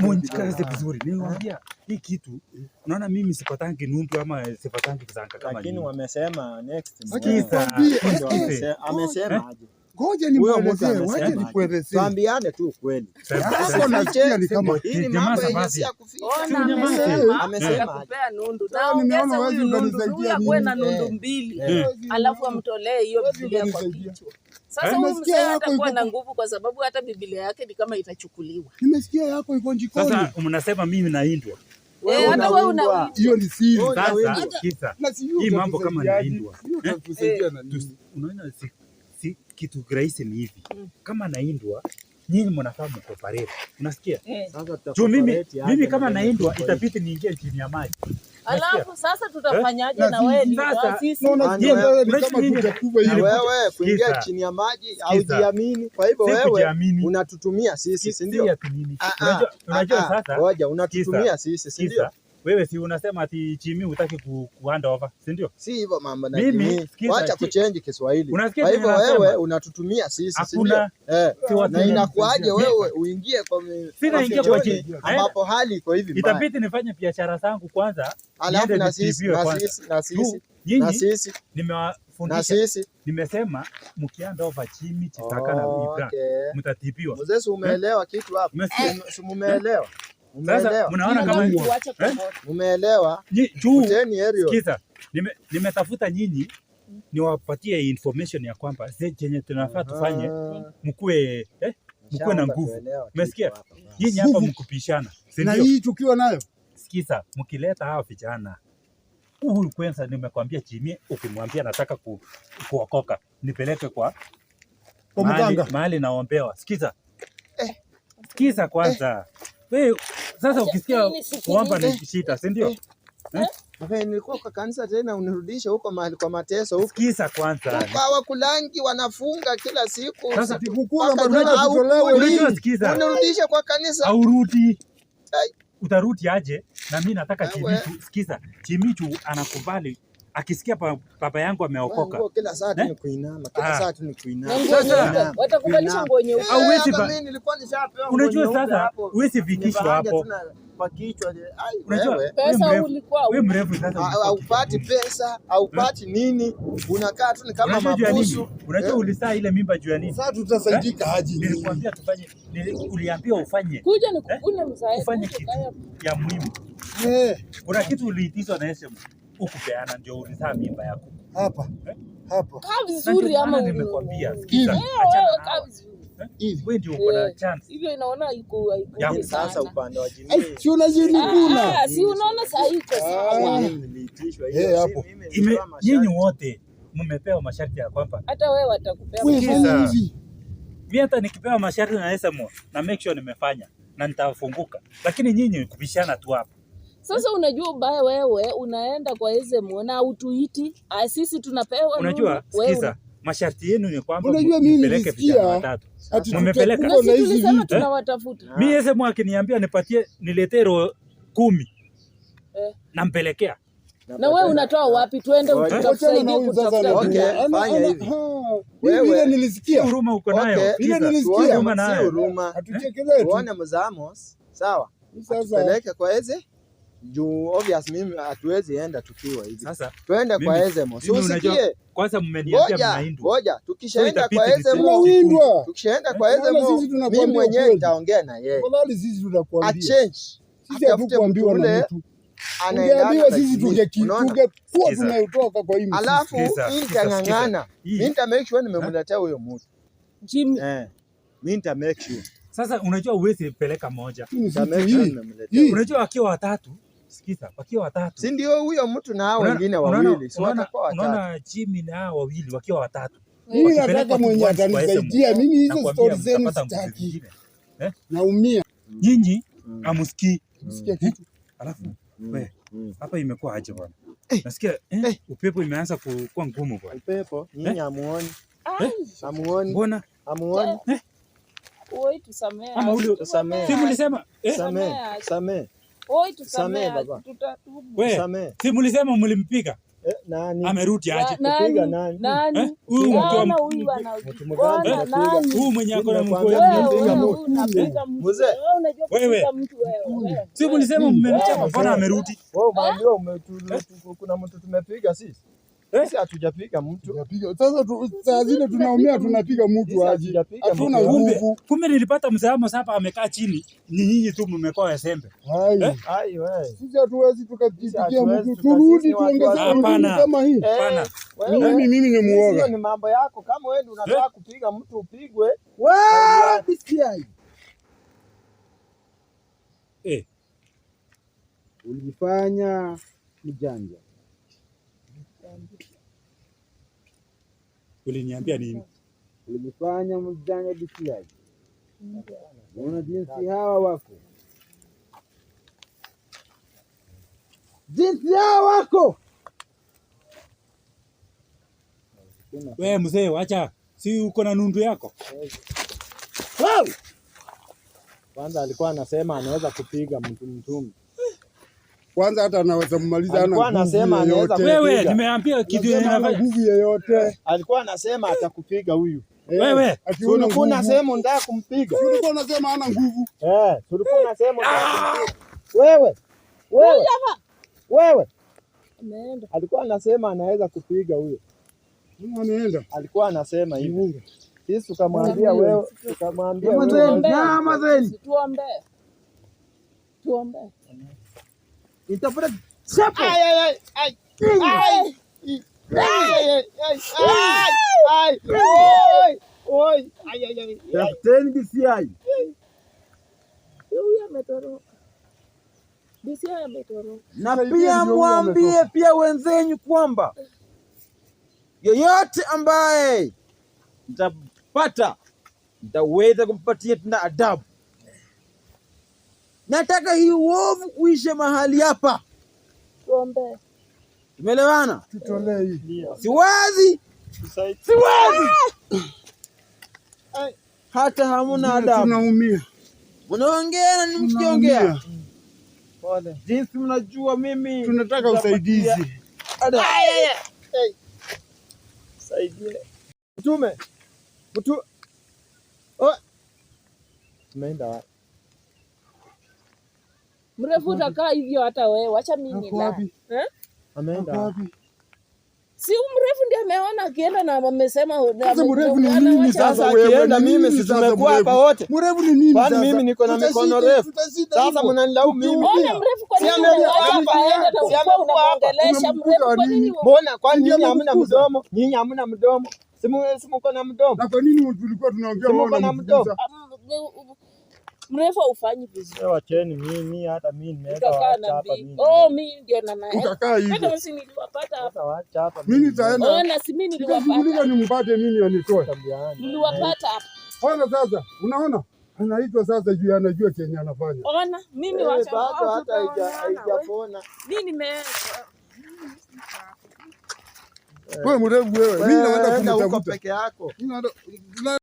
Mjikaze vizuri. Niwaambia hii kitu. Unaona mimi sipatangi nundu ama sipatangi kizanga kama lakini wamesema next. Amesema aje? Ngoja nimuelezee, wacha nikuelezee. Tuambiane tu kweli. Hapo nasikia ni kama hili mambo yenyewe ya kuficha. Amesema kupea nundu. Na ongeza huyu nundu ya kwenda nundu mbili. Alafu amtolee hiyo Biblia kwa kichwa. Sasa huyu mzee atakuwa na nguvu kwa sababu hata Biblia yake ni kama itachukuliwa. Nimesikia yako iko jikoni. Sasa mnasema mimi naindwa. Hata wewe unaindwa. Hiyo ni siri. Sasa kisa. Hii mambo kama naindwa. Unaona si kitu rahisi ni hivi. Kama naindwa, nyinyi mnafaa mcooperate. Unasikia? Sasa mimi kama naindwa itabidi niingie chini ya maji. Alafu sasa tutafanyaje na wewe? Sisi wewe kuingia chini ya maji au jiamini. Kwa hivyo wewe unatutumia sisi, si ndio? Unajua sasa? Ngoja, unatutumia sisi, si ndio? Wewe si unasema ati chimi hutaki kuhand over, si ndio? Si hivyo mambo na mimi. Wacha kuchange Kiswahili. Kwa hivyo wewe unatutumia sisi, si ndio? Na inakuaje wewe uingie kwa sina kwa chini ambapo hali iko hivi mbaya. Itabidi nifanye biashara zangu kwanza. Alafu na sisi nimewafundisha. Nimesema mkianda over chimi chitaka na Ibra mtatibiwa. Mzee, umeelewa kitu hapo? Umeelewa? Sasa mnaona kama umeelewa? Sikiza, nimetafuta nyinyi niwapatie information ya kwamba chenye tunafaa tufanye mkue na nguvu. Umesikia? Nyinyi hapa mkupishana. Na hii tukiwa nayo. Sikiza, mkileta hao vijana. Huyu kwanza nimekwambia Jimmy, ukimwambia nataka kuokoka, nipeleke kwa mganga. Mahali naombewa. Sikiza. Sikiza kwanza. Wewe sasa ukisikia kuomba ni shida, si ndio? Nilikuwa kwa kanisa tena unirudishe huko mahali kwa mateso huko. Sikiza kwanza. Kwa kulangi wanafunga kila siku. Sasa tukukula mbona tutolewe unajua sikiza. Unirudishe kwa kanisa. Haurudi. Utarudi aje? Na mimi nataka Chimichu. Sikiza. Chimichu anakubali akisikia baba yangu ameokoka. Kila saa tu ni kuinama, kila saa tu ni kuinama. Sasa watakubalisha nguo nyeupe. Mimi nilikuwa nishapewa. Unajua sasa huwezi vikishwa hapo. Kwa kichwa. Unajua pesa ulikuwa wewe mrefu sasa. Haupati pesa, haupati nini? Unakaa tu ni kama mabusu. Unajua ulisaa ile mimba juu ya nini? Sasa tutasaidika aje? Nilikwambia tufanye, uliambiwa ufanye. Kuja nikukune msaada. Ufanye kitu ya muhimu. Kuna kitu uliitizwa na Yesu ukupeana ndio ulizaa mimba yako. Hapa. Kaa vizuri ama nimekwambia. Sikiza. Kaa vizuri. Wewe ndio uko na chance. Hivyo inaona iko sasa upande wa Jimmy. Si unajiniguna. Si unaona saa iko sawa. Niliitishwa hiyo hapo. Nyinyi wote mmepewa masharti ya kwamba hata wewe watakupea. Mimi hata nikipewa masharti na SMO na make sure nimefanya na nitafunguka. Lakini nyinyi kubishana tu hapa. Sasa unajua ubaya wewe unaenda kwa SMO na utuiti. Sisi tunapewa. Unajua sikiza. Masharti yenu ni kwamba mpeleke vijana watatu. Mmepeleka. Tulisema tunawatafuta. Mimi SMO akiniambia niletee 10. Nampelekea. Na wewe unatoa wapi? Tuende tutakusaidia kutafuta. Fanya hivi. Wewe nilisikia huruma uko nayo. Ile nilisikia huruma. Hatuchekelei. Uone Mzamos. Sawa. Peleke kwa Eze. Juu obvious mimi hatuwezi enda tukiwa hivi. Sasa twende kwa Ezemo. Usikie. Kwanza mmeniambia mnaindwa. Ngoja, tukishaenda kwa Ezemo. Tukishaenda kwa Ezemo, mimi mwenyewe nitaongea na yeye. Mbona sisi tunakuambia? A change. Sisi hatukuambiwa na mtu. Ungeambiwa sisi tungekuwa tumetoka kwa hii. Alafu nitang'ang'ana. Mimi nita make sure nimemletea huyo mtu. Jimmy. Mimi nita make sure. Sasa unajua uwezi peleka moja. Unajua wakiwa watatu. Sikiza, wakiwa watatu. Si ndio huyo mtu na hao wengine wawili. Si watakuwa watatu. Unaona Jimmy na hao wawili wakiwa watatu. Mimi nataka mwenye atanisaidia. Mimi hizo stories zenu sitaki. Naumia. Nyinyi amusikii. Msikia kitu. Alafu wewe hapa imekuwa aje bwana? Nasikia upepo imeanza kuwa ngumu bwana. Upepo nyinyi hamuoni. Hamuoni. Mbona? Hamuoni. Oi tusamea. Ama ule tusamea. Si mlisema samea. Oi tusamea. Baba. Tutatubu. Wewe si mlisema mlimpiga? Nani? Amerudi aje? Kupiga nani? Nani? Huyu Huyu mwenye ako na mguu. Mzee. Wewe. Si mlisema mmemchapa, mbona amerudi? Wewe umeambiwa kuna mtu tumepiga sisi. Sisi hatujapiga mtu. Sasa saa zile tunaumia tunapiga mtu aje. Hatuna nguvu. Kumbe nilipata msemo hapa amekaa chini. Ni nyinyi tu mmekuwa wasembe. Hai wewe. Sisi hatuwezi tukapigia mtu. Turudi tuongeze nguvu kama hii. Hapana. Mimi ni muoga. Hiyo ni mambo yako. Kama wewe ndio unataka kupiga mtu upigwe. Wewe DCI. Ulifanya mjanja. Uliniambia nini? Ulifanya mjanja DCI. Unaona jinsi hawa wako. Jinsi hawa wako. Wewe mzee, wacha. Si uko na nundu yako? Kwanza alikuwa anasema anaweza kupiga mtu mtumi. Kwanza hata anaweza mmaliza ana. Alikuwa anasema anaweza kupiga. Wewe nimeambia kitu nguvu yeyote. Alikuwa anasema atakupiga huyu. Wewe ulikuwa unasema unataka kumpiga. Ulikuwa unasema hana nguvu. Ulikuwa unasema unataka kumpiga. Wewe. Ameenda. Alikuwa anasema anaweza kupiga huyo. Anaenda. Alikuwa anasema hivi. Sisi tukamwambia wewe, tukamwambia wewe. Tuombe. Itafuta chapo. Tafuteni DCI. Huyu ametoroka. DCI ametoroka. Na pia mwambie pia wenzenyu kwamba yoyote ambaye mtapata mtaweza kumpatia tena adabu. Nataka hii uovu kuisha mahali hapa. Tuombe. Tumeelewana? Tutolee hii. Siwazi. Hata hamuna adabu. Tunaumia. Mnaongea na mkiongea. Pole. Jinsi mnajua mimi tunataka usaidizi. Saidie. Mtu. Tumeenda wapi? Mrefu utakaa hivyo hata wewe. Acha mimi nila. Ameenda wapi? Si mrefu ndiye ameona akienda na amesema sasa mrefu ni nini sasa akienda mimi si tumekuwa hapa wote. Mrefu ni nini sasa? Kwani mimi niko na mikono refu. Sasa mnanilaumu mimi. Mbona mrefu kwa nini aenda na unaongelesha mrefu kwa nini? Mbona kwani nyinyi hamna mdomo? Nyinyi hamna mdomo. Simuko na mdomo. Na kwa nini tulikuwa tunaongea wewe na mdomo? Mrefu ufanyi vizuri. Wacheni mimi hata mimi nimeweka hapa mimi. Mimi ndio na naye. Utakaa hivi. Hata mimi niliwapata hapa. Waacha hapa. Mimi nitaenda. Si mimi niliwapata. Nimpate mimi anitoe. Niliwapata hapa. Ona sasa, unaona? Anaitwa sasa juu anajua chenye anafanya. Ona, mimi wacha hata haijapona. Mimi wewe mrefu wewe. Mimi naenda kumtafuta peke yako.